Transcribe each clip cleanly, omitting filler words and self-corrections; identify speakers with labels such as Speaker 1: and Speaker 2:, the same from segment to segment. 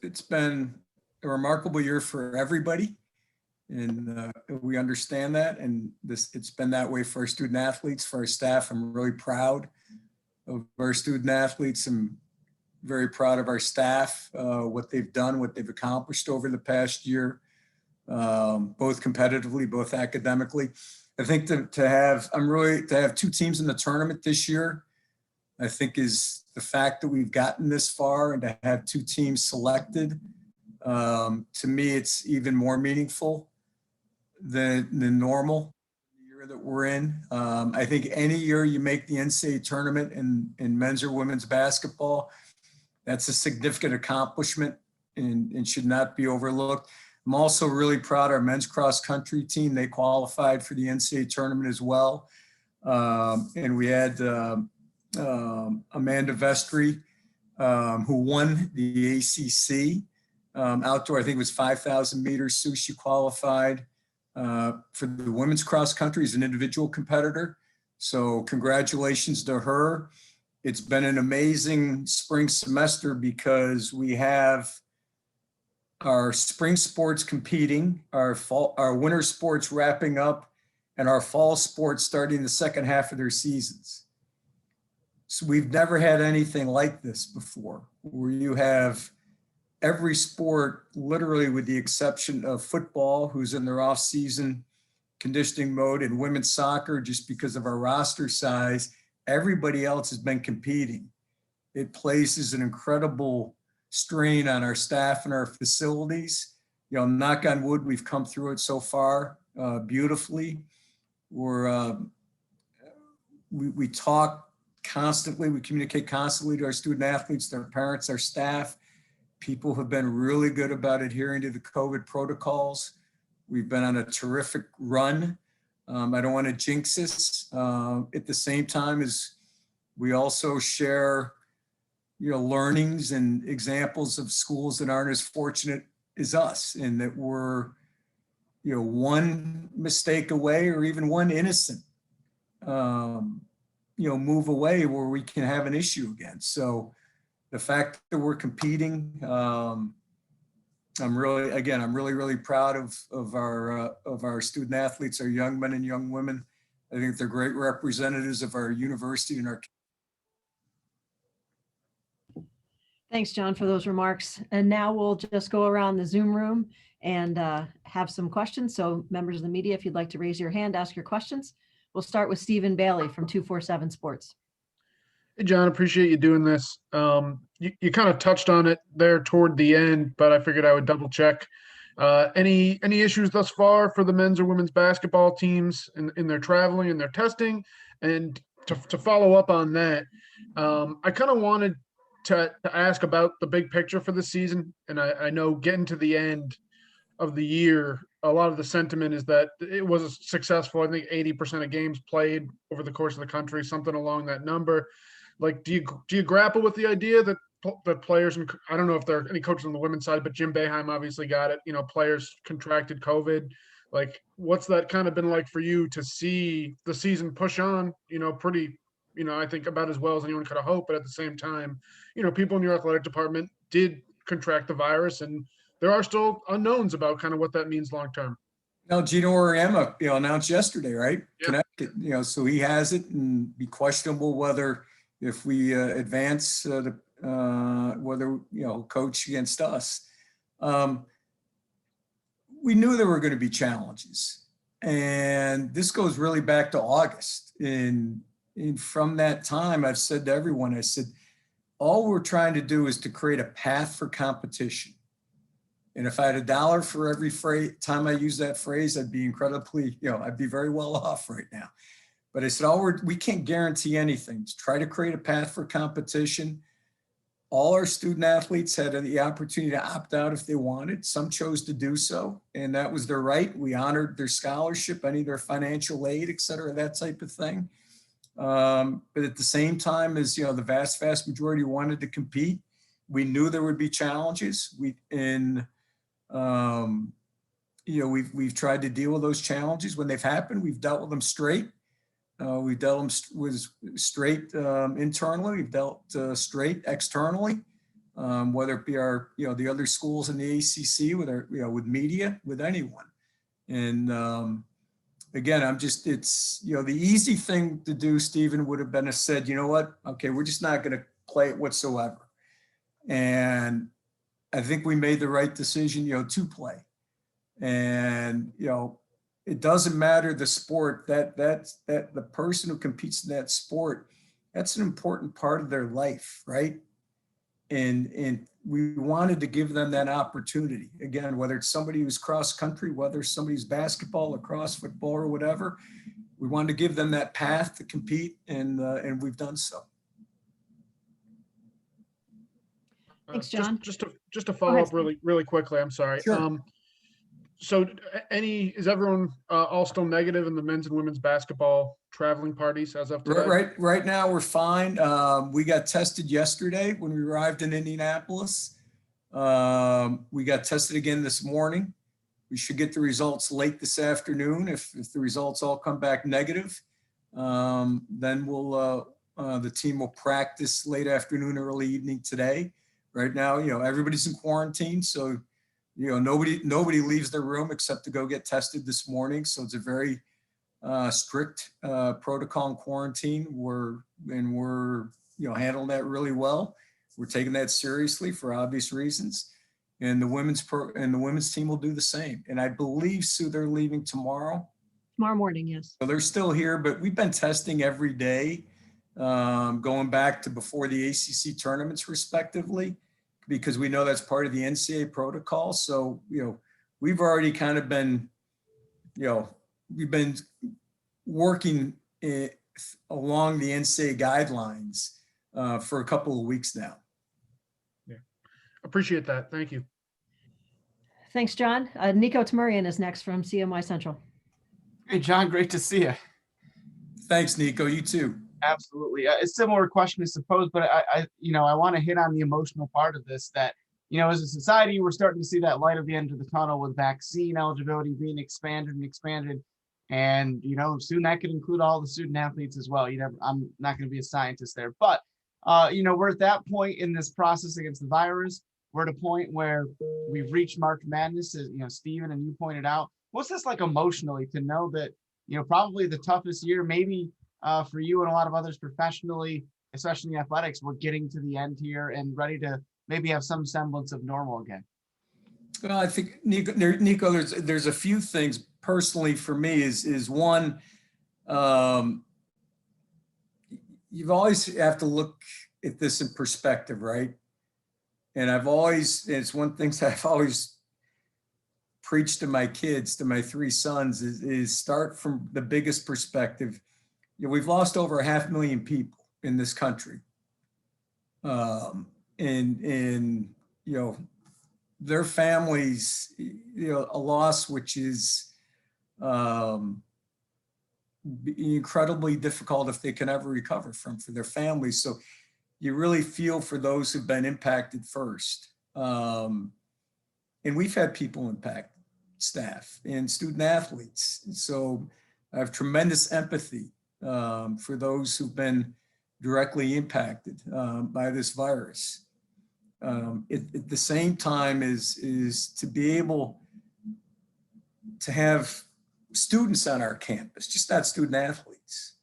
Speaker 1: it's been a remarkable year for everybody. And we understand that. And it's been that way for our student athletes, for our staff. I'm really proud of our student athletes. I'm very proud of our staff, what they've done, what they've accomplished over the past year, both competitively, both academically. I think to have two teams in the tournament this year, I think is the fact that we've gotten this far, and to have two teams selected, to me, it's even more meaningful than normal year that we're in. I think any year you make the NCAA tournament in men's or women's basketball, that's a significant accomplishment and should not be overlooked. I'm also really proud of our men's cross country team. They qualified for the NCAA tournament as well. And we had Amanda Vestry, who won the ACC outdoor. I think it was 5,000 meters. Sue, she qualified for the women's cross country as an individual competitor. So congratulations to her. It's been an amazing spring semester because we have our spring sports competing, our winter sports wrapping up, and our fall sports starting the second half of their seasons. So we've never had anything like this before, where you have every sport, literally with the exception of football, who's in their off-season conditioning mode, and women's soccer, just because of our roster size, everybody else has been competing. It places an incredible strain on our staff and our facilities. You know, knock on wood, we've come through it so far beautifully. We talk constantly, we communicate constantly to our student athletes, their parents, our staff. People have been really good about adhering to the COVID protocols. We've been on a terrific run. I don't want to jinx this. At the same time as we also share, learnings and examples of schools that aren't as fortunate as us, and that we're, one mistake away, or even one innocent, move away where we can have an issue again. So the fact that we're competing, I'm really proud of our student athletes, our young men and young women. I think they're great representatives of our university and our.
Speaker 2: Thanks, John, for those remarks. And now we'll just go around the Zoom room and have some questions. So members of the media, if you'd like to raise your hand, ask your questions. We'll start with Stephen Bailey from 247 Sports.
Speaker 3: Hey, John, appreciate you doing this. You kind of touched on it there toward the end, but I figured I would double check. Any issues thus far for the men's or women's basketball teams in their traveling and their testing? And to follow up on that, I kind of wanted to ask about the big picture for the season. And I know getting to the end of the year, a lot of the sentiment is that it was successful. I think 80% of games played over the course of the country, something along that number. Like, do you grapple with the idea that the players, and I don't know if there are any coaches on the women's side, but Jim Boeheim obviously got it, players contracted COVID. Like, what's that kind of been like for you to see the season push on, pretty, I think about as well as anyone could have hoped, but at the same time, people in your athletic department did contract the virus, and there are still unknowns about kind of what that means long-term.
Speaker 1: Now, Gino Auriemma, announced yesterday, right?
Speaker 3: Yep.
Speaker 1: Connecticut, so he has it, and be questionable whether if we advance whether, coach against us. We knew there were going to be challenges, and this goes really back to August. And from that time, I've said to everyone, I said, all we're trying to do is to create a path for competition. And if I had $1 for every time I use that phrase, I'd be incredibly, I'd be very well off right now. But I said, we can't guarantee anything. Just try to create a path for competition. All our student athletes had the opportunity to opt out if they wanted. Some chose to do so, and that was their right. We honored their scholarship, any of their financial aid, et cetera, that type of thing. But at the same time as, the vast majority wanted to compete, we knew there would be challenges. We've tried to deal with those challenges when they've happened. We've dealt with them straight. We've dealt with straight internally. We've dealt straight externally. whether it be our, the other schools in the ACC, with our, with media, with anyone. And again, it's, the easy thing to do, Stephen, would have been to said, you know what, okay, we're just not going to play it whatsoever. And I think we made the right decision, to play. And, it doesn't matter the sport, that the person who competes in that sport, that's an important part of their life, right? And we wanted to give them that opportunity. Again, whether it's somebody who's cross country, whether somebody's basketball, lacrosse, football, or whatever, we wanted to give them that path to compete, and we've done so.
Speaker 2: Thanks, John.
Speaker 3: Just to follow up really quickly. I'm sorry.
Speaker 1: Sure.
Speaker 3: So is everyone all still negative in the men's and women's basketball traveling parties as of today?
Speaker 1: Right now we're fine. We got tested yesterday when we arrived in Indianapolis. We got tested again this morning. We should get the results late this afternoon. If the results all come back negative, then the team will practice late afternoon, early evening today. Right now, everybody's in quarantine, so nobody leaves their room except to go get tested this morning. So it's a very strict protocol in quarantine. We're handling that really well. We're taking that seriously for obvious reasons. And the women's team will do the same. And I believe, Sue, they're leaving tomorrow.
Speaker 2: Tomorrow morning, yes.
Speaker 1: So they're still here, but we've been testing every day, going back to before the ACC tournaments, respectively, because we know that's part of the NCAA protocol. So, we've already kind of been, we've been working along the NCAA guidelines for a couple of weeks now.
Speaker 3: Yeah, appreciate that. Thank you.
Speaker 2: Thanks, John. Nico Tamurian is next from CMY Central.
Speaker 4: Hey, John, great to see you.
Speaker 1: Thanks, Nico. You too.
Speaker 4: Absolutely. A similar question, I suppose, but I want to hit on the emotional part of this, that, as a society, we're starting to see that light at the end of the tunnel with vaccine eligibility being expanded. And, soon that could include all the student athletes as well. I'm not going to be a scientist there, but, we're at that point in this process against the virus. We're at a point where we've reached March Madness, as, Stephen and you pointed out. What's this like emotionally to know that, probably the toughest year, maybe for you and a lot of others professionally, especially in athletics, we're getting to the end here and ready to maybe have some semblance of normal again?
Speaker 1: Well, I think, Nico, there's a few things personally for me is one, you've always have to look at this in perspective, right? And it's one thing that I've always preached to my kids, to my three sons, is start from the biggest perspective. We've lost over 500,000 people in this country. And their families, a loss which is incredibly difficult if they can ever recover from, for their families. So you really feel for those who've been impacted first. And we've had people impacted, staff and student athletes. So I have tremendous empathy for those who've been directly impacted by this virus. At the same time is to be able to have students on our campus, just not student athletes,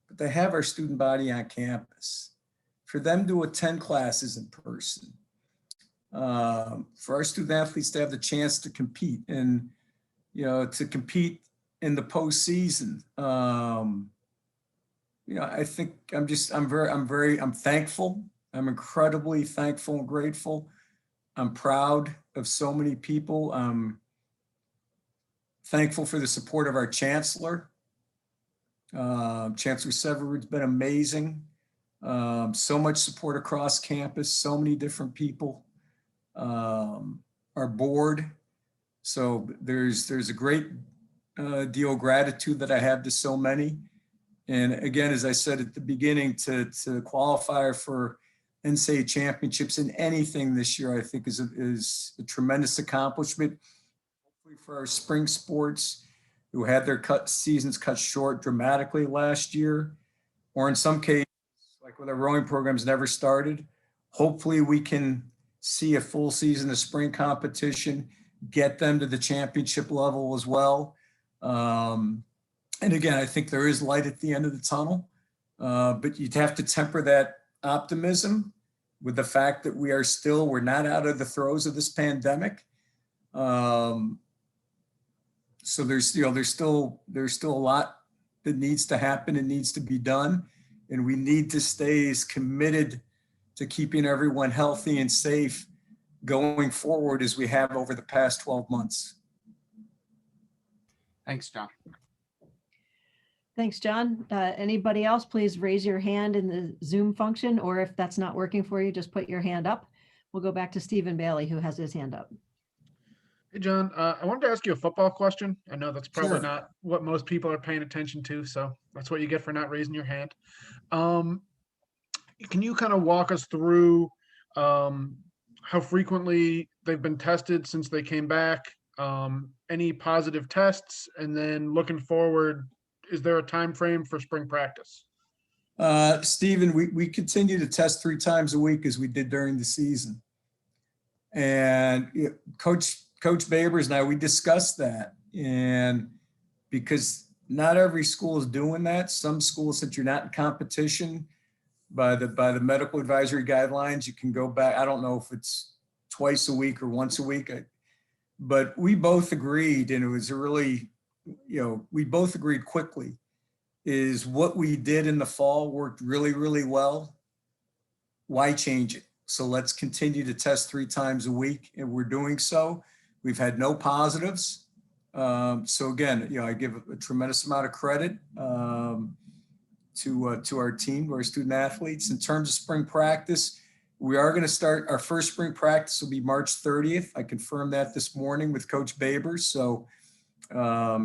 Speaker 1: but to have our student body on campus, for them to attend classes in person, for our student athletes to have the chance to compete and, to compete in the postseason. I think I'm thankful. I'm incredibly thankful and grateful. I'm proud of so many people. I'm thankful for the support of our chancellor. Chancellor Severard's been amazing. So much support across campus, so many different people. Our board. So there's a great deal of gratitude that I have to so many. And again, as I said at the beginning, to qualify for NCAA championships in anything this year, I think is a tremendous accomplishment. Hopefully for our spring sports, who had their seasons cut short dramatically last year, or in some cases, like when the rowing programs never started, hopefully we can see a full season of spring competition, get them to the championship level as well. And again, I think there is light at the end of the tunnel, but you'd have to temper that optimism with the fact that we're not out of the throes of this pandemic. So there's still a lot that needs to happen and needs to be done. And we need to stay as committed to keeping everyone healthy and safe going forward as we have over the past 12 months.
Speaker 4: Thanks, John.
Speaker 2: Thanks, John. Anybody else, please raise your hand in the Zoom function, or if that's not working for you, just put your hand up. We'll go back to Stephen Bailey, who has his hand up.
Speaker 3: Hey, John, I wanted to ask you a football question. I know that's probably
Speaker 1: Sure.
Speaker 3: not what most people are paying attention to, so that's what you get for not raising your hand. Can you kind of walk us through how frequently they've been tested since they came back? Any positive tests, and then looking forward, is there a time frame for spring practice?
Speaker 1: Stephen, we continue to test 3 times a week as we did during the season. And Coach Babers and I, we discussed that. And because not every school is doing that, some schools, since you're not in competition by the medical advisory guidelines, you can go back. I don't know if it's twice a week or once a week, but we both agreed, and it was a really, we both agreed quickly, is what we did in the fall worked really, really well. Why change it? So let's continue to test 3 times a week, and we're doing so. We've had no positives. So again, I give a tremendous amount of credit to our team, to our student athletes. In terms of spring practice, we are going to start our first spring practice will be March 30th. I confirmed that this morning with Coach Babers. So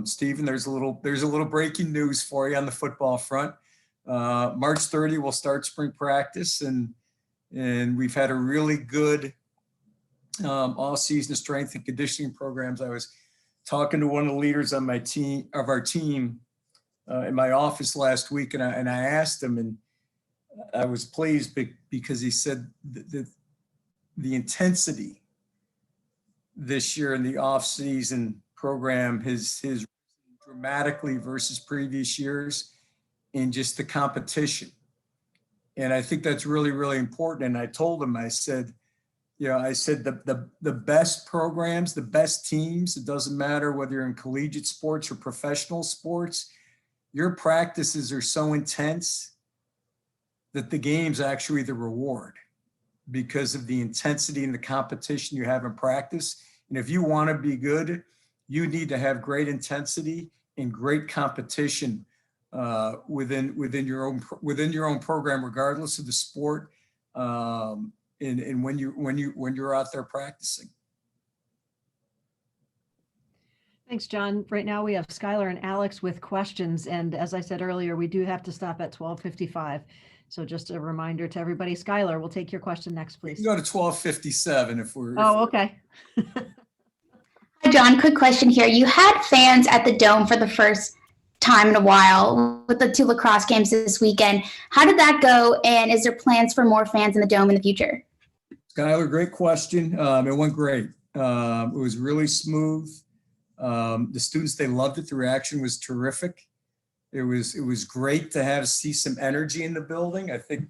Speaker 1: Stephen, there's a little breaking news for you on the football front. March 30 we'll start spring practice, and we've had a really good all-season strength and conditioning programs. I was talking to one of the leaders on our team in my office last week, and I asked him, and I was pleased because he said that the intensity this year in the off-season program has dramatically versus previous years in just the competition. And I think that's really, really important. And I told him, I said the best programs, the best teams, it doesn't matter whether you're in collegiate sports or professional sports, your practices are so intense that the game's actually the reward because of the intensity and the competition you have in practice. And if you want to be good, you need to have great intensity and great competition within your own program, regardless of the sport, and when you're out there practicing.
Speaker 2: Thanks, John. Right now we have Skylar and Alex with questions. And as I said earlier, we do have to stop at 12:55. So just a reminder to everybody. Skylar, we'll take your question next, please.
Speaker 1: You go to 12:57 if we're.
Speaker 2: Oh, okay.
Speaker 5: Hi, John. Quick question here. You had fans at the Dome for the first time in a while with the 2 lacrosse games this weekend. How did that go? And is there plans for more fans in the Dome in the future?
Speaker 1: Skylar, great question. It went great. It was really smooth. The students, they loved it. The reaction was terrific. It was great to see some energy in the building. I think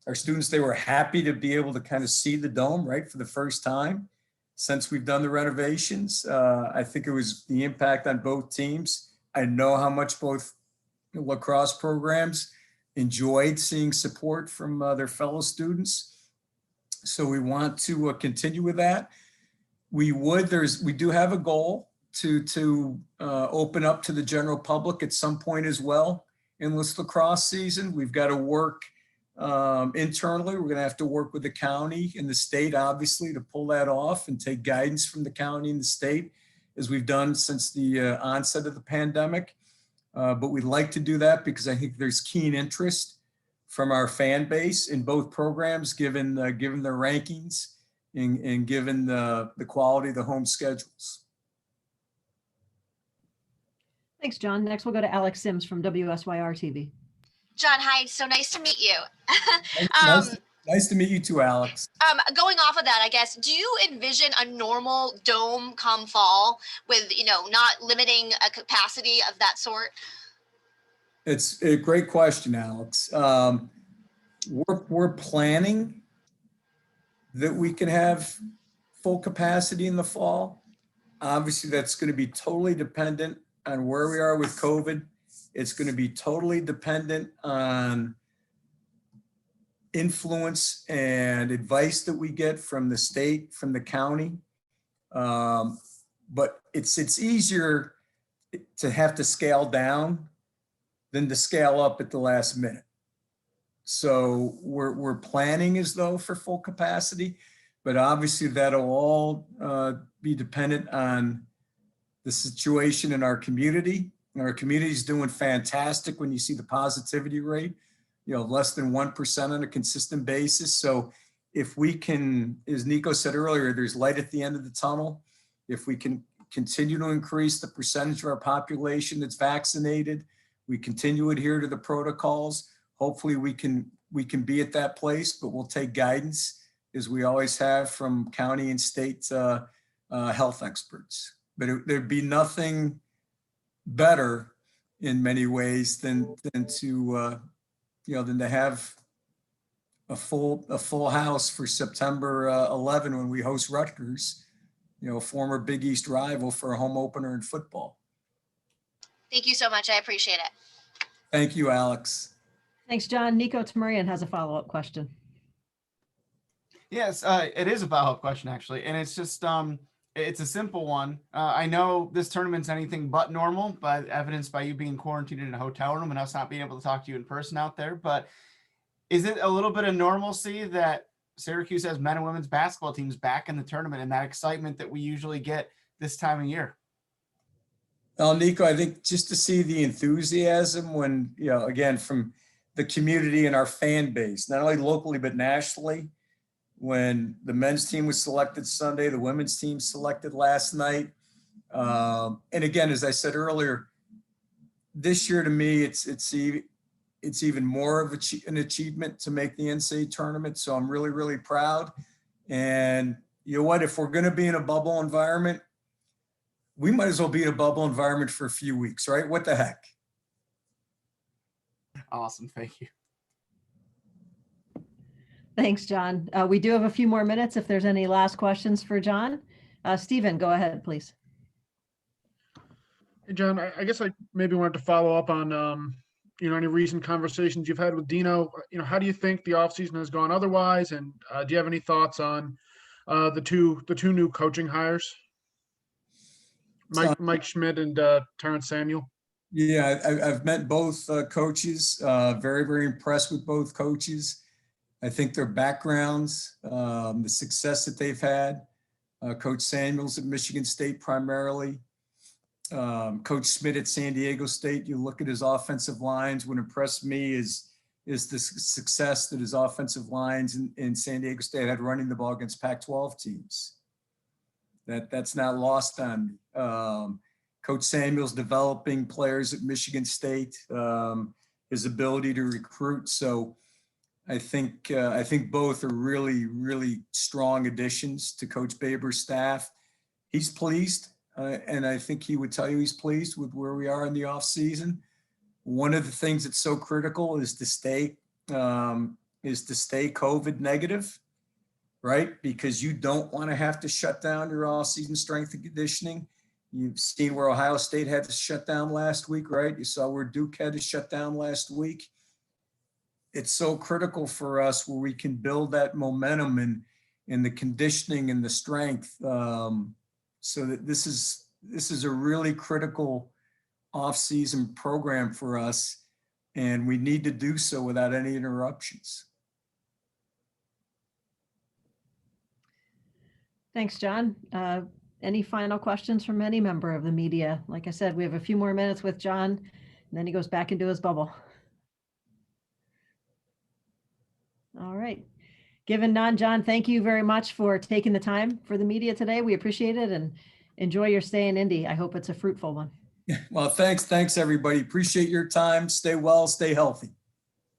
Speaker 1: our students, they were happy to be able to kind of see the Dome, right, for the first time since we've done the renovations. I think it was the impact on both teams. I know how much both lacrosse programs enjoyed seeing support from their fellow students. So we want to continue with that. We do have a goal to open up to the general public at some point as well in this lacrosse season. We've got to work internally. We're going to have to work with the county and the state, obviously, to pull that off and take guidance from the county and the state, as we've done since the onset of the pandemic. But we'd like to do that because I think there's keen interest from our fan base in both programs, given their rankings and given the quality of the home schedules.
Speaker 2: Thanks, John. Next, we'll go to Alex Sims from WSYR TV.
Speaker 6: John, hi. So nice to meet you.
Speaker 1: Nice Nice to meet you too, Alex.
Speaker 6: Going off of that, I guess, do you envision a normal dome come fall with, not limiting a capacity of that sort?
Speaker 1: It's a great question, Alex. We're planning that we can have full capacity in the fall. Obviously, that's going to be totally dependent on where we are with COVID. It's going to be totally dependent on influence and advice that we get from the state, from the county. But it's easier to have to scale down than to scale up at the last minute. So we're planning as though for full capacity, but obviously that'll all be dependent on the situation in our community. And our community is doing fantastic when you see the positivity rate, less than 1% on a consistent basis. So if we can, as Nico said earlier, there's light at the end of the tunnel. If we can continue to increase the percentage of our population that's vaccinated, we continue to adhere to the protocols, hopefully we can be at that place, but we'll take guidance, as we always have, from county and state health experts. But there'd be nothing better in many ways than to have a full house for September 11 when we host Rutgers, former Big East rival, for a home opener in football.
Speaker 6: Thank you so much. I appreciate it.
Speaker 1: Thank you, Alex.
Speaker 2: Thanks, John. Nico Tamarian has a follow-up question.
Speaker 4: Yes, it is a follow-up question, actually. And it's just, it's a simple one. I know this tournament's anything but normal, but evidenced by you being quarantined in a hotel room and us not being able to talk to you in person out there. But is it a little bit of normalcy that Syracuse has men and women's basketball teams back in the tournament and that excitement that we usually get this time of year?
Speaker 1: Well, Nico, I think just to see the enthusiasm when, again, from the community and our fan base, not only locally, but nationally, when the men's team was selected Sunday, the women's team selected last night. And again, as I said earlier, this year to me, it's even more of an achievement to make the NCAA tournament. So I'm really, really proud. And you know what, if we're going to be in a bubble environment, we might as well be in a bubble environment for a few weeks, right? What the heck?
Speaker 4: Awesome. Thank you.
Speaker 2: Thanks, John. We do have a few more minutes if there's any last questions for John. Stephen, go ahead, please.
Speaker 3: Hey, John, I guess I maybe wanted to follow up on, any recent conversations you've had with Dino. How do you think the offseason has gone otherwise? And do you have any thoughts on the two new coaching hires? Mike Schmidt and Terrence Samuel.
Speaker 1: Yeah, I've met both coaches, very, very impressed with both coaches. I think their backgrounds, the success that they've had, Coach Samuels at Michigan State primarily, Coach Schmidt at San Diego State. You look at his offensive lines. What impressed me is the success that his offensive lines in San Diego State had running the ball against Pac-12 teams. That's not lost on me. Coach Samuel's developing players at Michigan State, his ability to recruit. So I think both are really, really strong additions to Coach Baber's staff. He's pleased, and I think he would tell you he's pleased with where we are in the off season. One of the things that's so critical is to stay COVID negative, right? Because you don't want to have to shut down your all-season strength and conditioning. You've seen where Ohio State had to shut down last week, right? You saw where Duke had to shut down last week. It's so critical for us where we can build that momentum and the conditioning and the strength. So that this is a really critical off-season program for us, and we need to do so without any interruptions.
Speaker 2: Thanks, John. Any final questions from any member of the media? Like I said, we have a few more minutes with John, and then he goes back into his bubble. All right. Given none, John, thank you very much for taking the time for the media today. We appreciate it, and enjoy your stay in Indy. I hope it's a fruitful one.
Speaker 1: Well, thanks everybody. Appreciate your time. Stay well, stay healthy.